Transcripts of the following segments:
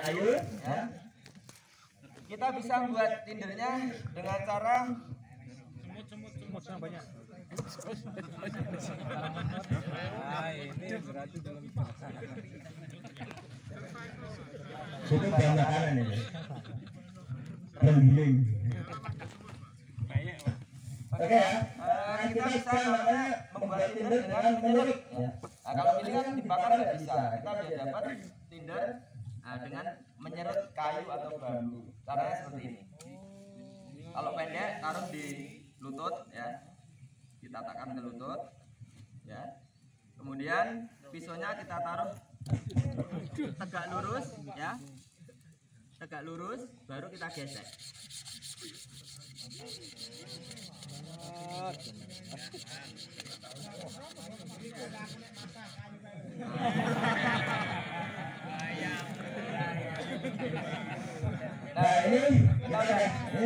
kayu, ya. Kita bisa buat tindernya dengan cara semut banyak. Ini berarti dalam itu bahan makanan ini. Bergiling. Oke ya, kita bisa namanya membuat tinder dengan menyerut. Ya. Nah, kalau ini kan dibakar nggak bisa. Kita biar dapat tinder dengan menyerut kayu atau bambu. Caranya seperti ini. Kalau pendek taruh di lutut, ya. Kita takkan ke lutut, ya. Kemudian pisaunya kita taruh tegak lurus, ya. Tegak lurus, baru kita gesek. Nah ini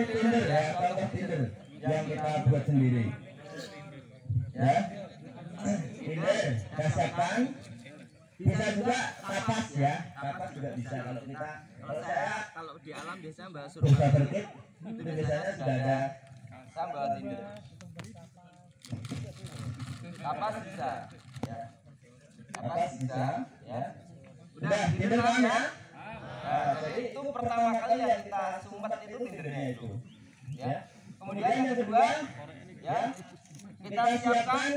tinder ya, contoh tinder yang kita buat sendiri. Ya, tinder kita siapkan. Bisa juga kapas ya, kapas juga bisa. Kalau kita, kalau di alam biasanya bawa surga berkit, itu biasanya sudah ada. Saya bawa tinder. Kapas bisa, ya. Kapas bisa, ya. Udah tinder kan ya? Nah, jadi itu pertama kali yang kita sumpet itu tindernya itu, ya. Kemudian yang kedua, ya, kita siapkan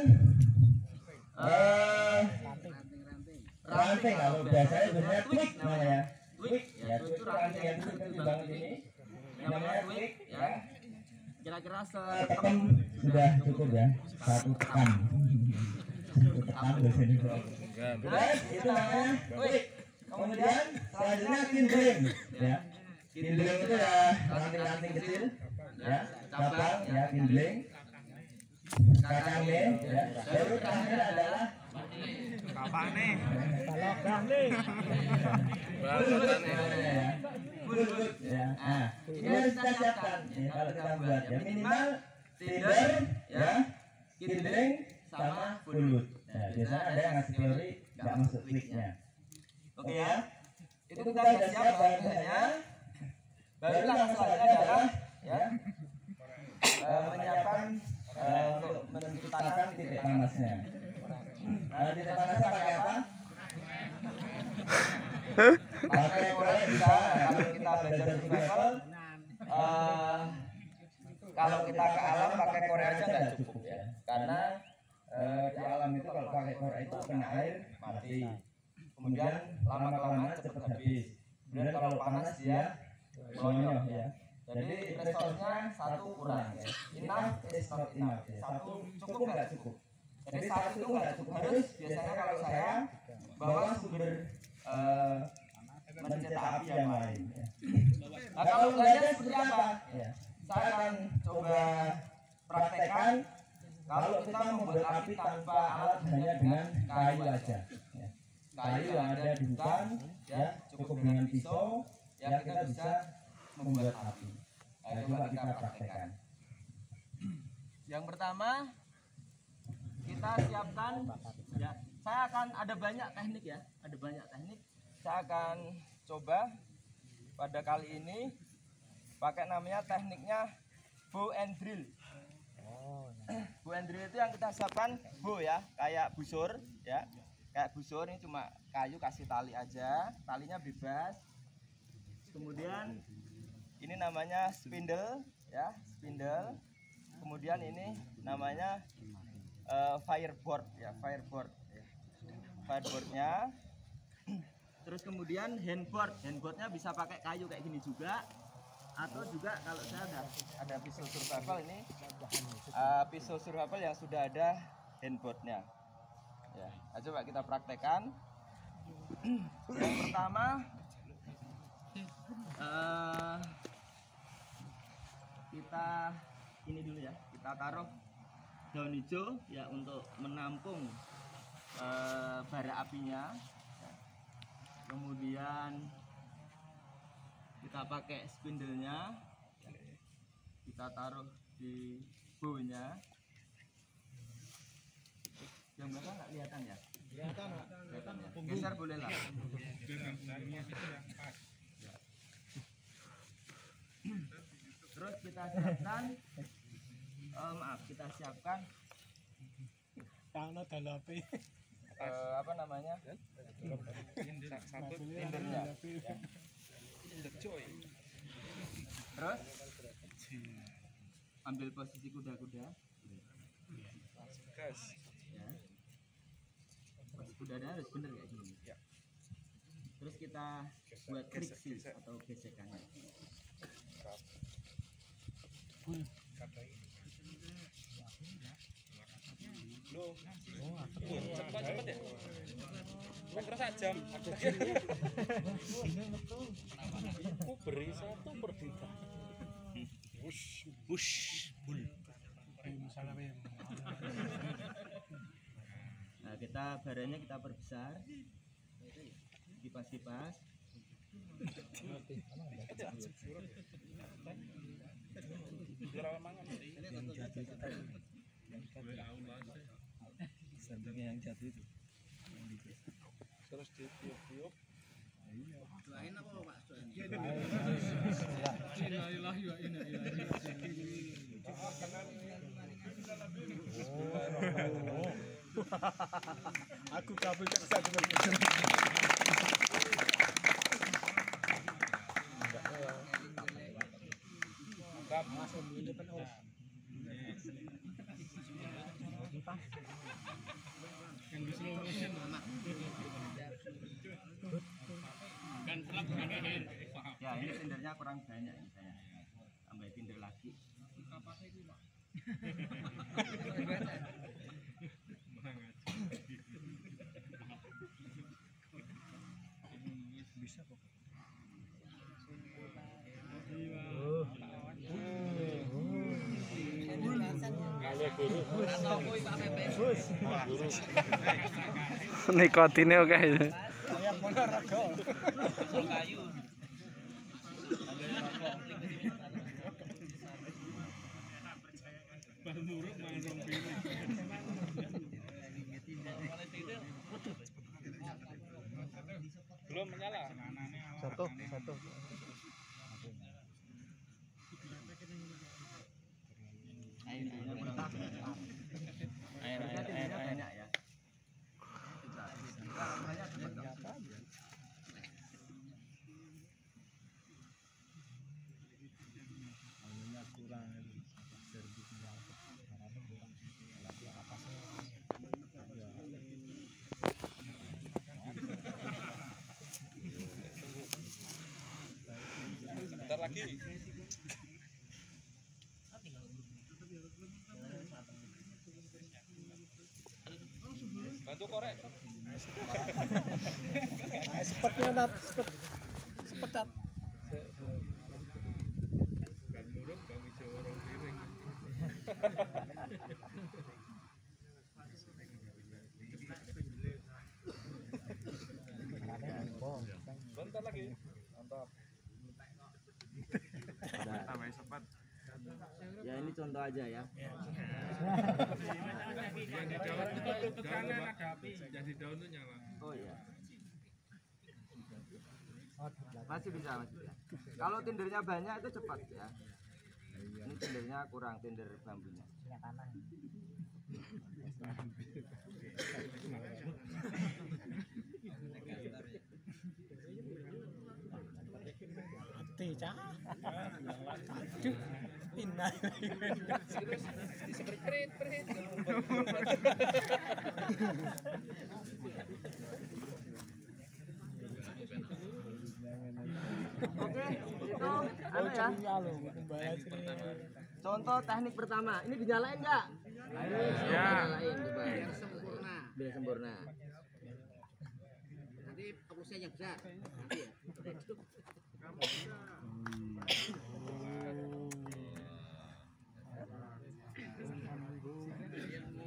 ranting. Kalau biasanya twig namanya, twig, ya. Itu ranting yang dibangun ini, namanya twig, ya. Kira-kira setekan sudah cukup ya, 1 tekan. 1 tekan biasanya. Terus itu namanya twig. Kemudian selanjutnya kindling, ya. Kindling itu ya ranting-ranting kecil, ya, cabang, ya, kindling, kakame, ya. Baru terakhir adalah kapane. Bulut, ya. Nah, ini harus kita siapkan, ya, kalau kita buat, ya, minimal tinder, ya, kindling, sama bulut. Nah, biasanya ada yang ngasih teori nggak masuk twignya. Oke ya, itu kita sudah siap bahannya. Baru langkah selanjutnya adalah, ya, menyiapkan untuk menentukan titik panasnya. Nah, titik panasnya pakai apa? Pakai korek bisa. Kalau kita belajar survival, kalau kita ke alam pakai korek aja nggak cukup ya, karena di alam itu kalau pakai korek itu kena air mati. Kemudian lama-kelamaan cepat habis. Kemudian kalau panas dia melonyoh ya. Jadi resource-nya 1 kurang ya. Enough is not enough ya. 1 cukup nggak cukup. Jadi 1 itu nggak cukup, harus biasanya kalau saya bawa sumber mencetak api yang lain ya. Nah, kalau belajar seperti apa? Ya. Saya akan coba praktekkan kalau kita membuat api tanpa alat, hanya dengan kayu aja. Ya. Kayu yang ada di hutan, ya, cukup dengan pisau, ya, kita bisa membuat api. Nah, coba kita praktekkan. Yang pertama, kita siapkan, ya, saya akan ada banyak teknik ya, ada banyak teknik. Saya akan coba pada kali ini pakai namanya tekniknya bow and drill. Bow and drill itu yang kita siapkan bow ya, kayak busur ya. Kayak busur, ini cuma kayu kasih tali aja, talinya bebas. Kemudian ini namanya spindle ya, spindle. Kemudian ini namanya fireboard ya, fireboard ya. Fireboardnya. Terus kemudian handboard, handboardnya bisa pakai kayu kayak gini juga, atau juga kalau saya ada pisau survival ini, pisau survival yang sudah ada handboardnya. Ya, coba kita praktekkan. Yang pertama, kita ini dulu ya, kita taruh daun hijau ya untuk menampung bara apinya. Kemudian kita pakai spindle-nya, kita taruh di bow-nya. Yang belakang nggak kelihatan ya? Kelihatan ya. Geser boleh lah. kita siapkan kita siapkan apa namanya tindernya. Terus ambil posisi kuda-kuda. Gas. Ya. Posisi kudanya harus bener kayak gini. Ya. Terus kita buat friksi atau gesekannya. Cepat ya. Terus jam. Aku beri 1 per juta. Nah, kita baranya kita perbesar. Kipas-kipas. Sandungnya yang jatuh itu. Terus ditiup-tiup. Doain apa Pak? Innalillahi wa inna ilaihi raji'un. Aku kabel tak bisa benar. Masuk di depan os. Yang di slow motion Ya, ini tindernya kurang banyak nih saya. Tambah tinder lagi. bisa kok. Nikotine oke. Belum menyala. Satu. Air banyak ya. Bentar lagi. Bantu korek. Cepatnya dat, cepet dat. Bentar lagi. Mantap. Tambah cepat. Ya ini contoh aja ya. Jadi daun tuh nyala. Oh iya. Masih bisa. Kalau tindernya banyak itu cepat ya. Ini tindernya kurang, tinder bambunya. Mati cah. Aduh, indah. Oke, itu anu ya. Contoh teknik pertama. Ini dinyalain enggak? Ya. Nyalain coba. Biar sempurna. Biar sempurna. Nanti fokusnya yang besar. Nanti ya.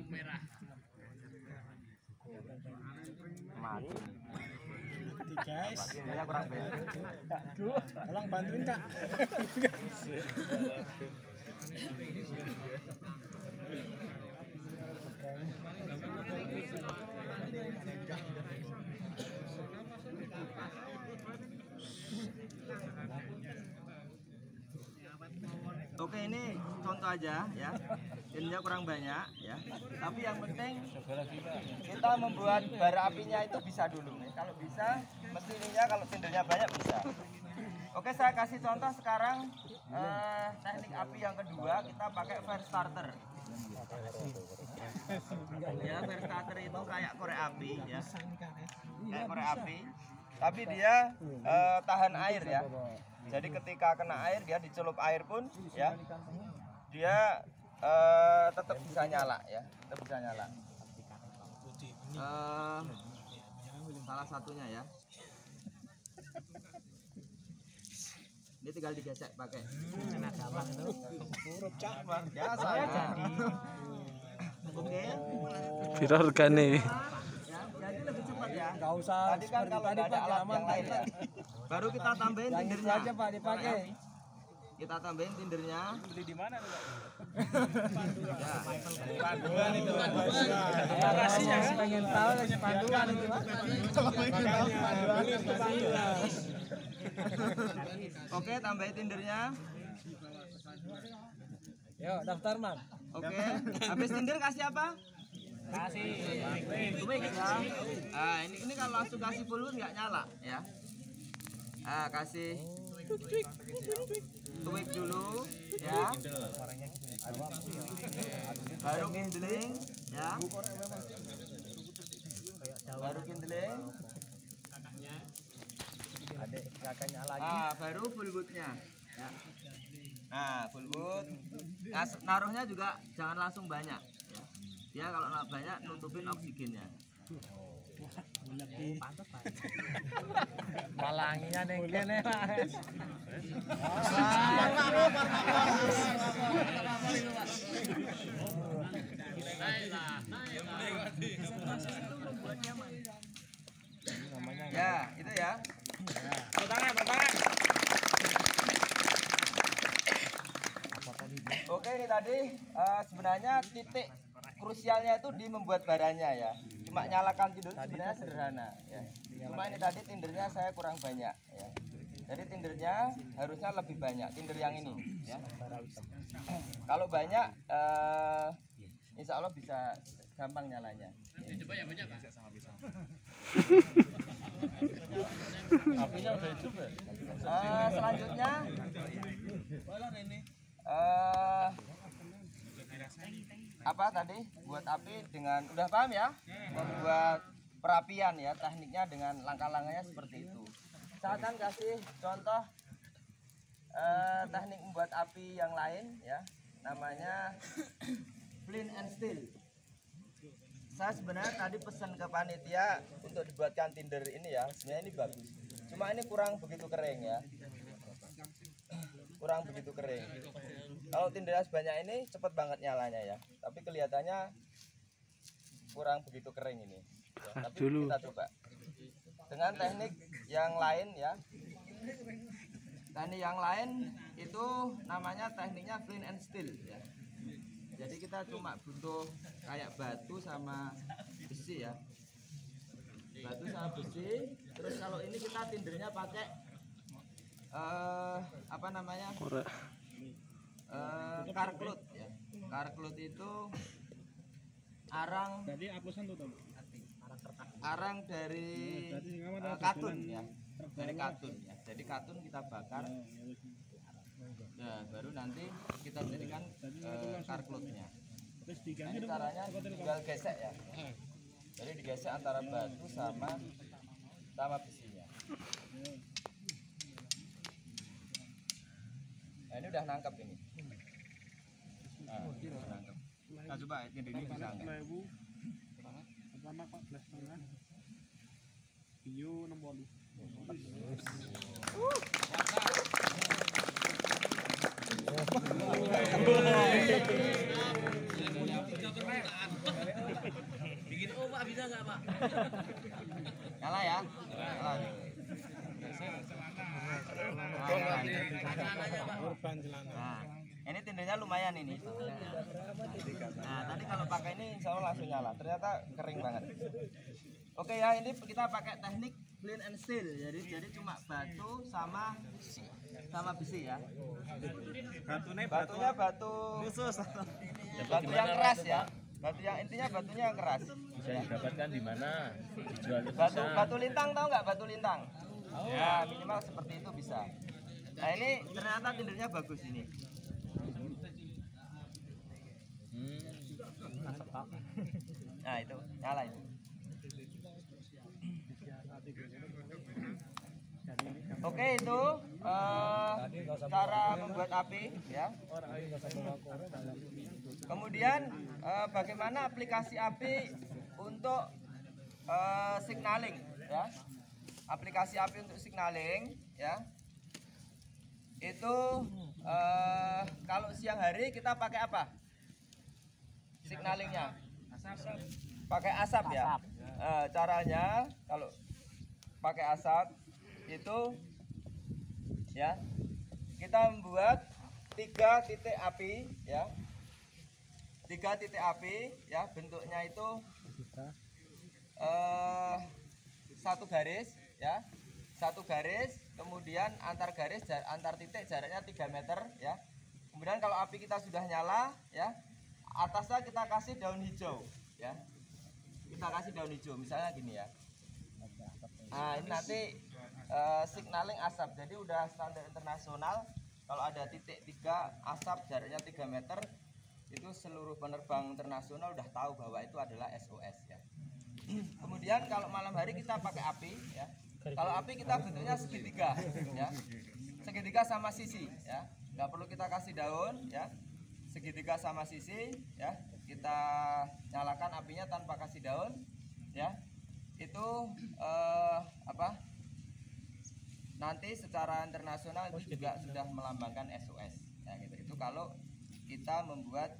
Merah. Mati. Guys, Tindernya kurang banyak. tolong bantuin Kak. Oke, ini contoh aja ya. Tindernya kurang banyak ya. Tapi yang penting kita membuat bara apinya itu bisa dulu. Kalau bisa, mestinya kalau tindernya banyak bisa. Oke, saya kasih contoh sekarang teknik api yang kedua, kita pakai fire starter. Ya, fire starter itu kayak korek api ya. Kayak korek api. Tapi dia tahan air ya. Jadi ketika kena air, dia dicelup air pun ya, dia tetap bisa nyala ya, tetap bisa nyala. Salah satunya ya. Ini tinggal digesek pakai. Biasa ya. Oke. Viral kan nih. Ya, jadi lebih cepat ya. Enggak usah. Tadi kan kalau nggak ada alat yang lain ya. Baru kita tambahin tindernya aja Pak dipakai. Kita tambahin tindernya. Beli di mana tuh, Pak? Ya. Panduan itu. Makasih pengen tahu kasih panduan itu Pak. Oke, tambahin tindernya. Yuk, daftar Mam. Oke. Habis tinder kasih apa? Kasih tuik ya. Ah, ini kalau langsung kasih full nggak nyala ya. Ah, kasih tuik dulu ya. Baru kindling ya. Baru kindling. Ah, baru full wood-nya ya. Nah, full wood. Nah, naruhnya juga jangan langsung banyak ya. Dia kalau banyak nutupin oksigennya. Malanginya ning kene. Ya, itu ya. Tangan. Oke, ini tadi sebenarnya titik krusialnya itu di membuat baranya ya. Cuma nyalakan tidur sebenarnya sederhana ya. Cuma ini tadi tindernya saya kurang banyak ya. Jadi tindernya harusnya lebih banyak, tinder yang ini ya. Kalau banyak insya Allah bisa gampang nyalanya. Coba ya banyak Pak. Apinya udah hidup ya? Selanjutnya apa tadi buat api dengan udah paham ya, membuat perapian ya, tekniknya dengan langkah-langkahnya seperti itu. Saya akan kasih contoh teknik membuat api yang lain ya, namanya flint and steel. Saya sebenarnya tadi pesan ke panitia untuk dibuatkan tinder ini ya, sebenarnya ini bagus, cuma ini kurang begitu kering ya, kurang begitu kering. Kalau tindernya sebanyak ini cepet banget nyalanya ya, tapi kelihatannya kurang begitu kering ini ya. Tapi kita coba dengan teknik yang lain ya. Teknik yang lain itu namanya tekniknya flint and steel ya. Jadi kita cuma butuh kayak batu sama besi ya, batu sama besi. Terus kalau ini kita tindernya pakai apa namanya, karklut ya. Karklut itu arang, arang dari katun ya, dari katun ya. Jadi katun kita bakar. Nah, baru nanti kita jadikan karklutnya. Nah, ini caranya tinggal gesek ya. Jadi digesek antara batu sama besinya. Nah, ini udah nangkep ini. Nah, udah nangkep. Nah, coba ini bisa nggak? Pertama 14,5. Bio 6 Bikin Pak bisa nggak Pak? Nyala ya? Nyala. Nah, ini tindernya lumayan ini. Nah, tadi kalau pakai ini insya Allah langsung nyala. Ternyata kering banget. Oke ya, ini kita pakai teknik clean and steel. Jadi cuma batu sama besi ya. Batunya batu khusus. Batu yang keras ya. Batu yang intinya batunya yang keras. Bisa didapatkan di mana? Dijual itu Batu lintang, tahu nggak batu lintang? Ya minimal seperti itu bisa. Nah ini ternyata tindernya bagus ini. Nah itu nyala itu. Oke itu cara membuat api ya. Kemudian bagaimana aplikasi api untuk signaling ya. Aplikasi api untuk signaling ya. Itu kalau siang hari kita pakai apa? Signalingnya pakai asap ya. Caranya kalau pakai asap itu ya, kita membuat 3 titik api ya. 3 titik api ya, bentuknya itu satu garis ya. Satu garis, kemudian antar titik jaraknya 3 meter ya. Kemudian kalau api kita sudah nyala ya, atasnya kita kasih daun hijau ya. Kita kasih daun hijau misalnya gini ya. Nah ini nanti signaling asap. Jadi udah standar internasional. Kalau ada titik 3 asap jaraknya 3 meter, itu seluruh penerbang internasional udah tahu bahwa itu adalah SOS ya. Kemudian kalau malam hari kita pakai api ya. Kalau api kita bentuknya segitiga ya. Segitiga sama sisi ya. Nggak perlu kita kasih daun ya. Segitiga sama sisi ya. Kita nyalakan apinya tanpa kasih daun ya. Itu nanti secara internasional itu juga sudah melambangkan SOS ya, gitu. Itu kalau kita membuat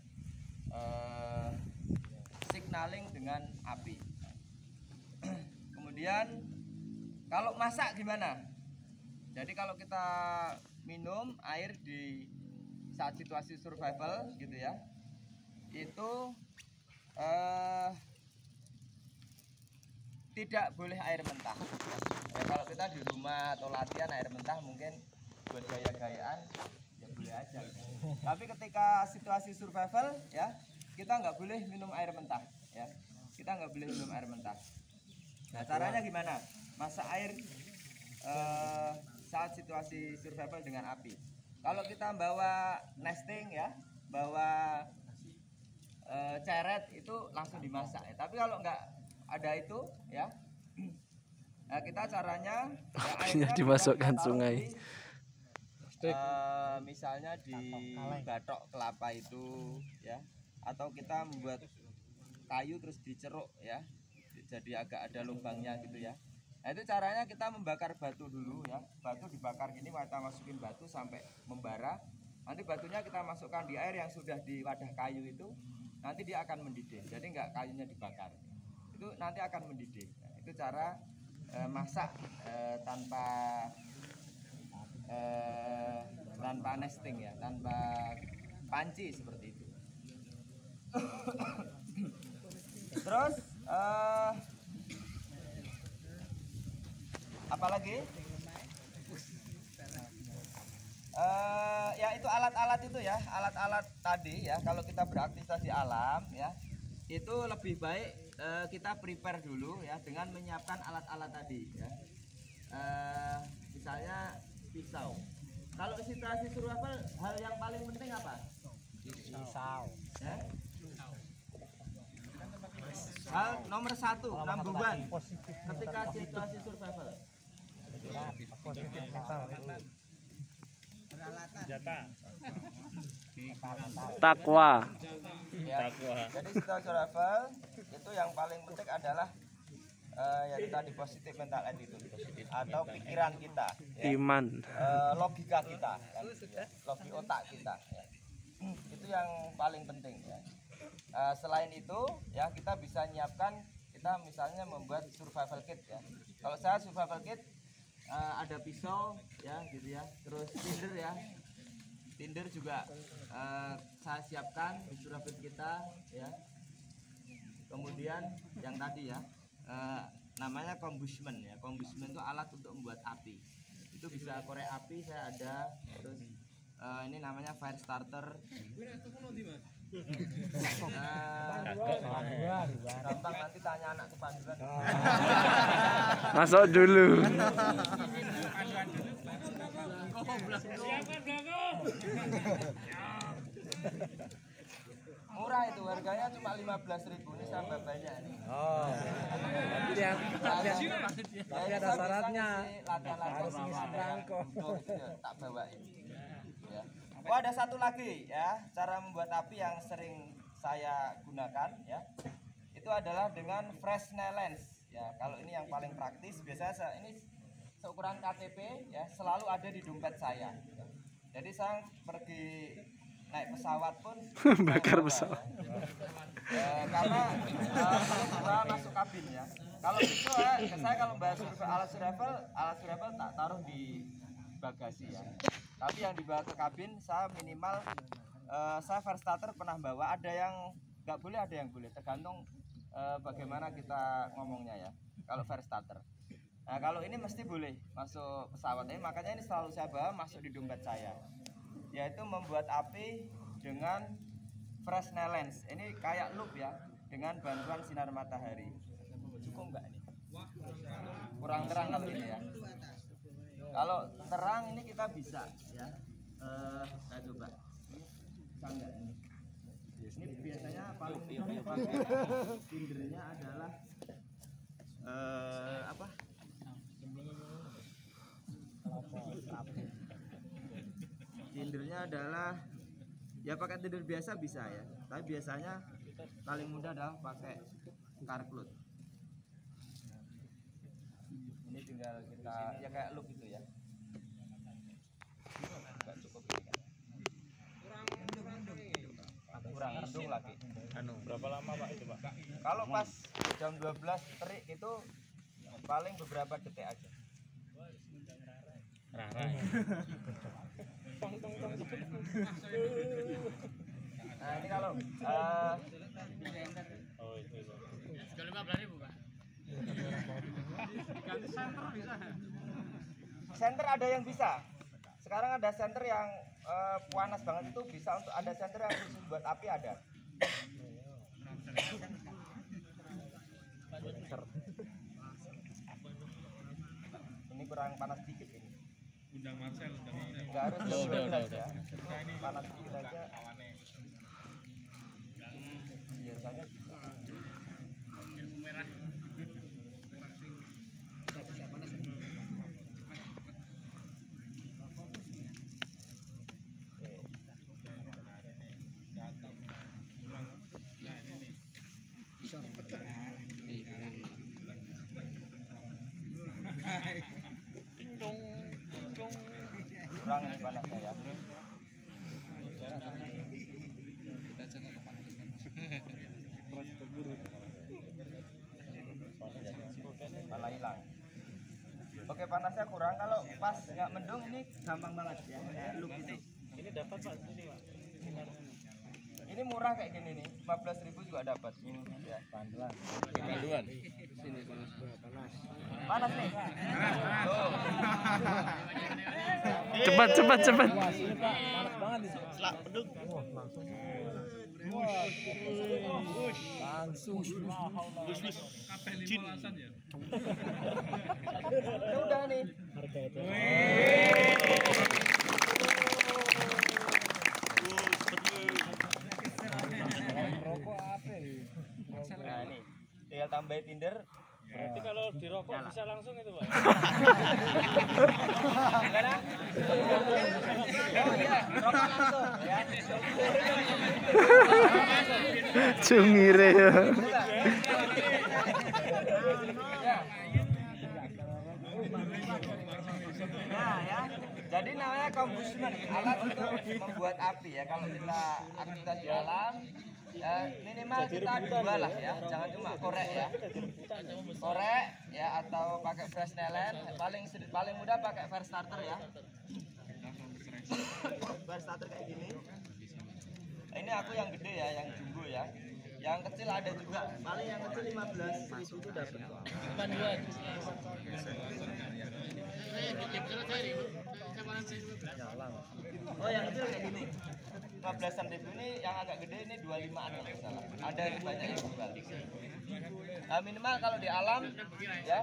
signaling dengan api. Kemudian kalau masak gimana? Jadi kalau kita minum air di saat situasi survival gitu ya, itu tidak boleh air mentah ya. Kalau kita di rumah atau latihan air mentah mungkin buat gaya-gayaan ya boleh aja. Tapi ketika situasi survival ya, kita nggak boleh minum air mentah ya. Kita nggak boleh minum air mentah. Nah caranya gimana? Masak air saat situasi survival dengan api. Kalau kita bawa nesting ya, bawa ceret itu langsung dimasak ya. Tapi kalau nggak ada itu ya, nah kita caranya ya, apinya dimasukkan sungai. Misalnya di batok kelapa itu ya, atau kita membuat kayu terus diceruk ya, jadi agak ada lubangnya gitu ya. Nah itu caranya kita membakar batu dulu ya. Batu dibakar gini, kita masukin batu sampai membara. Nanti batunya kita masukkan di air yang sudah di wadah kayu itu. Nanti dia akan mendidih. Jadi nggak kayunya dibakar. Itu nanti akan mendidih. Nah, itu cara masak tanpa nesting ya, tanpa panci seperti itu. Terus apalagi ya itu alat-alat itu ya, alat-alat tadi ya. Kalau kita beraktivitas di alam ya, itu lebih baik kita prepare dulu ya dengan menyiapkan alat-alat tadi ya. Misalnya pisau. Kalau situasi survival, hal yang paling penting apa? Pisau ya? Hal nomor 1, number 1 ketika situasi survival. Takwa. Ya, jadi situasi survival itu yang paling penting adalah yang tadi positif mental attitude atau pikiran kita ya. Iman. Logika kita ya. Logika otak kita ya. Itu yang paling penting ya. Selain itu ya, kita bisa nyiapkan, kita misalnya membuat survival kit ya. Kalau saya survival kit ada pisau ya gitu ya, terus tinder ya, tinder juga saya siapkan di survival kita ya. Kemudian yang tadi ya, namanya combustion ya. Combustion itu alat untuk membuat api. Itu bisa korek api saya ada. Terus ini namanya fire starter. Gampang, nanti tanya anak kepanduan. Masuk dulu. Murah itu, harganya cuma 15.000. Ini sampai banyak nih. Oh. Tapi ada syaratnya. Harus ngisi perangko. Tak bawain. Ya. Oh, ada satu lagi ya, cara membuat api yang sering saya gunakan ya. Itu adalah dengan Fresnel lens ya. Kalau ini yang paling praktis, biasanya ini seukuran KTP ya, selalu ada di dompet saya. Jadi saya pergi naik pesawat pun Bakar pesawat. Karena saya masuk kabin ya. Kalau gitu saya kalau bawa alat survival tak taruh di bagasi ya. Tapi yang dibawa ke kabin saya minimal saya fire starter pernah bawa, ada yang nggak boleh, ada yang boleh, tergantung bagaimana kita ngomongnya ya. Kalau fire starter. Nah, kalau ini mesti boleh masuk pesawat ini, makanya ini selalu saya bawa masuk di dompet saya. Yaitu membuat api dengan Fresnel lens. Ini kayak loop ya, dengan bantuan sinar matahari. Cukup enggak ini? Kurang terang kalau ini ya. Kalau terang ini kita bisa ya. Saya coba. Bisa enggak ini? Ini biasanya paling dipakai tindernya adalah apa? Tindernya adalah ya pakai tinder biasa bisa ya, tapi biasanya paling mudah adalah pakai karklut. Ini tinggal kita ya kayak loop gitu ya. Enggak cukup ini kan. Kurang mendung lagi. Berapa lama Pak itu Pak? Kalau pas jam 12 terik itu paling beberapa detik aja. Nah ini kalau Oh itu. Sudah 15.000 Pak. Ganti center bisa. senter ada yang bisa. Sekarang ada senter yang panas banget, itu bisa untuk ada senter yang khusus buat api ada. Ini kurang panas dikit ini. Undang Marcel, Enggak harus jam 12 ya. Panas dikit aja. Biasanya bisa. Kurang ini panasnya ya. Malah hilang. Oke, panasnya kurang. Kalau pas nggak mendung ini gampang banget ya. Loop itu. Ini dapat Pak sini Pak. Ini murah kayak gini nih, 15.000 juga dapat. Ya. Panduan. Panas nih. Tuh. Cepat. panas banget nih. Selak beduk. Langsung. Jin. Ya udah nih. Harga itu. Rokok apa nih? Nah, ini tinggal tambahin tinder. Berarti kalau dirokok bisa langsung itu Pak. Enggak. Oh iya, rokok langsung ya. Cungire. Ya. Nah ya, jadi namanya combustion, alat untuk membuat api ya. Kalau kita aktivitas di alam, minimal kita dua lah ya, jangan cuma korek ya. Korek ya atau pakai Fresnel lens, paling mudah pakai fire starter ya. Fire starter kayak gini. Ini aku yang gede ya, yang jumbo ya. Yang kecil ada juga. Paling yang kecil 15.000 itu dapat. Oh, yang kecil kayak gini. 15.000 ini yang agak gede ini 25-an kalau nggak salah. Ada yang banyak yang jual. Nah, minimal kalau di alam ya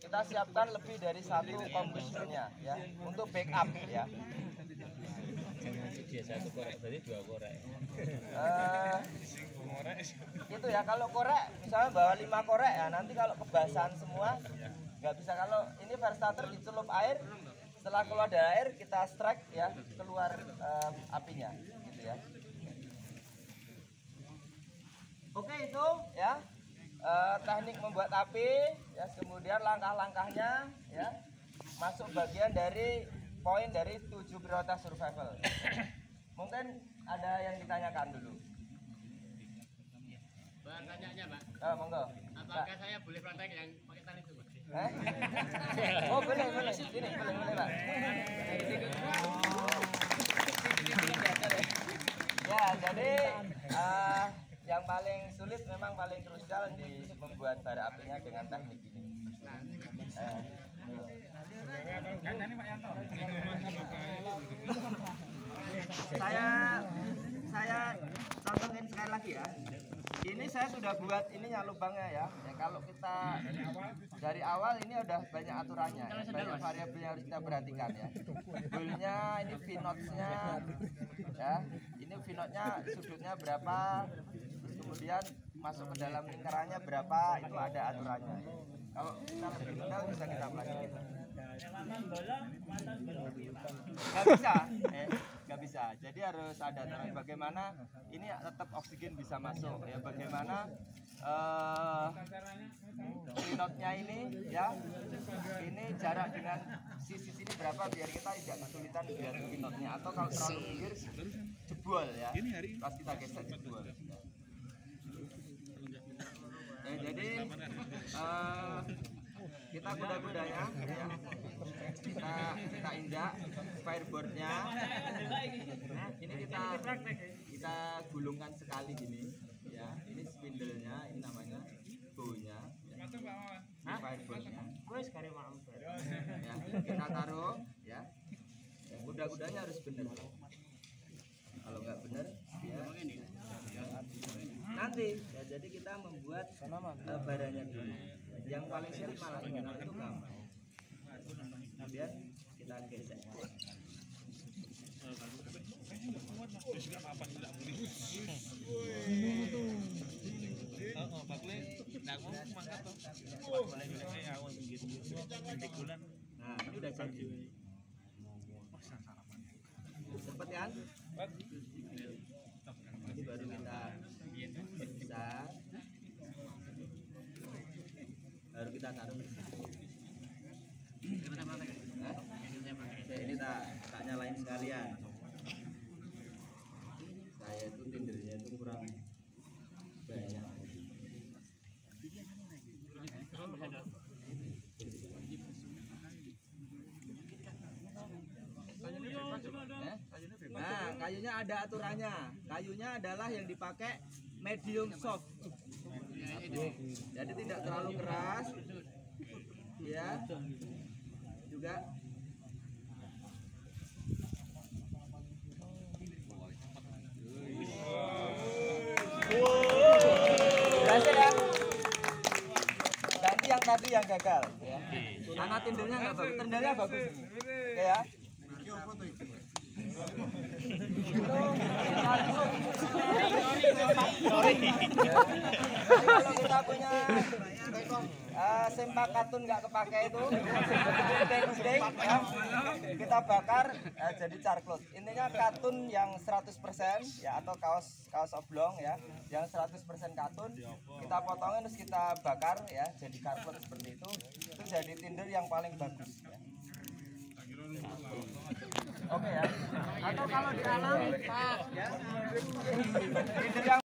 kita siapkan lebih dari 1 kombusnya ya untuk backup ya. Satu korek berarti 2 korek. Itu ya, kalau korek misalnya bawa 5 korek ya, nanti kalau kebasahan semua nggak bisa. Kalau ini fire starter dicelup air, setelah keluar dari air kita strike ya, keluar apinya gitu ya. Oke, itu ya teknik membuat api ya, kemudian langkah-langkahnya ya, masuk bagian dari poin dari 7 prioritas survival. Mungkin ada yang ditanyakan dulu. Pak, tanyanya Pak, Monggo. apakah saya boleh praktek yang pakai tali itu Pak? Oh, boleh. Sini, boleh, Pak. Ya, jadi yang paling sulit memang paling krusial di membuat bara apinya dengan teknik ini. Saya contohin sekali lagi ya. Ini saya sudah buat ininya lubangnya ya. Kalau kita dari awal ini udah banyak aturannya, ya. Banyak variabel yang harus kita perhatikan ya. Goalnya ini V-notch-nya ya. Ini V-notch-nya sudutnya berapa, terus kemudian masuk ke dalam lingkarannya berapa, itu ada aturannya. Kalau kita lebih detail bisa kita pelajari. Nggak bisa. Jadi harus ada aturan bagaimana ini tetap oksigen bisa masuk ya, bagaimana pilotnya ini ya, ini jarak dengan sisi sini berapa biar kita tidak kesulitan biar pilotnya, atau kalau terlalu pinggir jebol ya, pas kita gesek jebol ya. Jadi kita kuda-kudanya ya, kita injak fireboardnya. Ini kita gulungkan sekali gini ya. Ini spindle-nya, ini namanya bow-nya ya. Ini fireboardnya ya, kita taruh ya. Kuda-kudanya harus benar. Kalau nggak benar ya, nanti ya, jadi kita membuat baranya dulu. Yang paling sulit malah itu gampang. Kemudian kita gesek. Nah, ini udah jadi. Cepet kan? Ini baru kita bisa, baru kita taruh. Ini tak nyalain sekalian. Saya itu tindernya itu kurang banyak. Nah, kayunya ada aturannya. Kayunya adalah yang dipakai medium soft. Jadi tidak terlalu keras. Ya. Juga berhasil ya. Ganti yang tadi yang gagal ya. Karena tindernya nggak bagus. Tindernya bagus. Oke ya. Kalau kita punya sempak katun nggak kepake itu gudeng ya, kita bakar jadi carcloth. Intinya katun yang 100% ya, atau kaos oblong ya, yang 100% katun kita potongin terus kita bakar ya jadi carcloth seperti itu jadi tinder yang paling bagus ya. Oke ya. Atau kalau di alam Pak ya, tinder yang